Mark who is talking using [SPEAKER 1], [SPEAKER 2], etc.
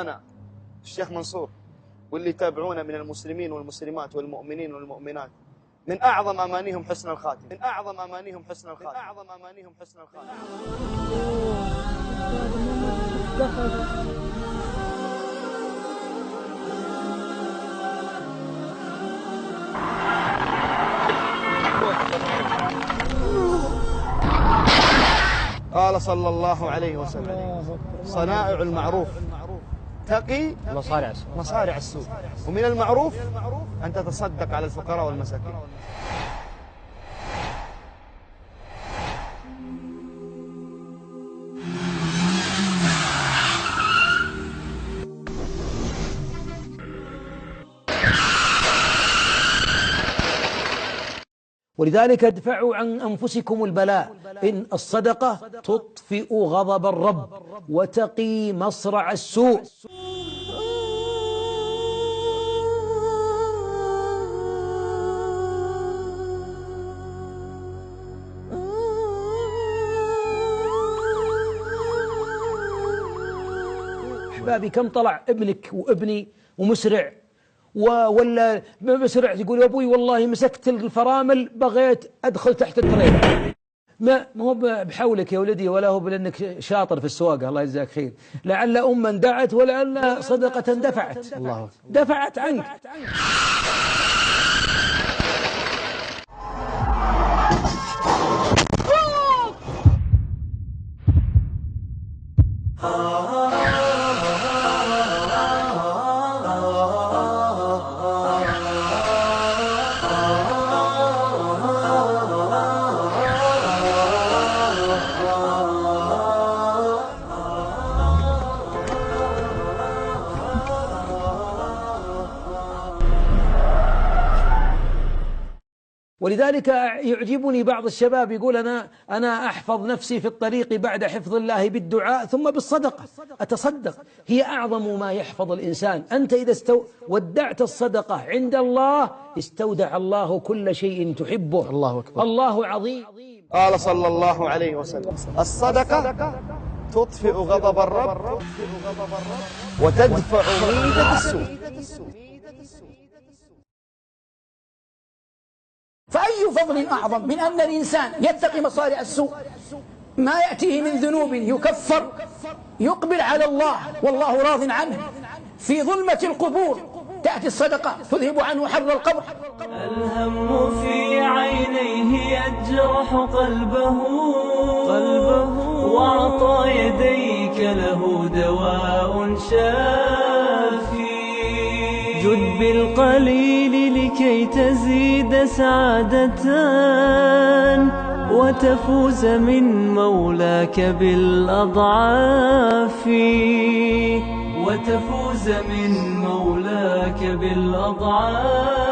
[SPEAKER 1] وأنا الشيخ منصور واللي يتابعونا من المسلمين والمسلمات والمؤمنين والمؤمنات من أعظم أمانيهم حسن الخاتم، من أعظم أمانيهم حسن الخاتم، من أعظم أمانيهم حسن الخاتم. قال صلى الله عليه وسلم: صنائع المعروف تقي مصارع السوء. ومن المعروف أن تتصدق على الفقراء والمساكين.
[SPEAKER 2] ولذلك ادفعوا عن أنفسكم البلاء، إن الصدقة تطفئ غضب الرب وتقي مصرع السوء. أحبابي، كم طلع ابنك وابني ومسرع ولا مسرع يقول يا أبوي والله مسكت الفرامل بغيت أدخل تحت التريلا. ما هو بحولك يا ولدي، ولا هو بأنك شاطر في السواقة، الله يجزاك خير. لعل أما دعت ولعل صدقة دفعت عنك. ولذلك يعجبني بعض الشباب يقول أنا أحفظ نفسي في الطريق بعد حفظ الله بالدعاء ثم بالصدقة. أتصدق، هي أعظم ما يحفظ الإنسان. أنت إذا ودعت الصدقة عند الله استودع الله كل شيء تحبه.
[SPEAKER 1] الله أكبر،
[SPEAKER 2] الله عظيم.
[SPEAKER 1] قال صلى الله عليه وسلم: الصدقة تطفئ غضب الرب وتدفع غيبة السوء.
[SPEAKER 3] فأي فضل أعظم من أن الإنسان يتقي مصارع السوء، ما يأتيه من ذنوب يكفر، يقبل على الله والله راض عنه. في ظلمة القبور تأتي الصدقة تذهب عنه حر القبر.
[SPEAKER 4] الهم في عينيه يجرح قلبه وأعطى يديك له دواء شافي. جد بالقليل لكي تزيد سعادة وتفوز من مولاك بالأضعاف، وتفوز من مولاك بالأضعاف.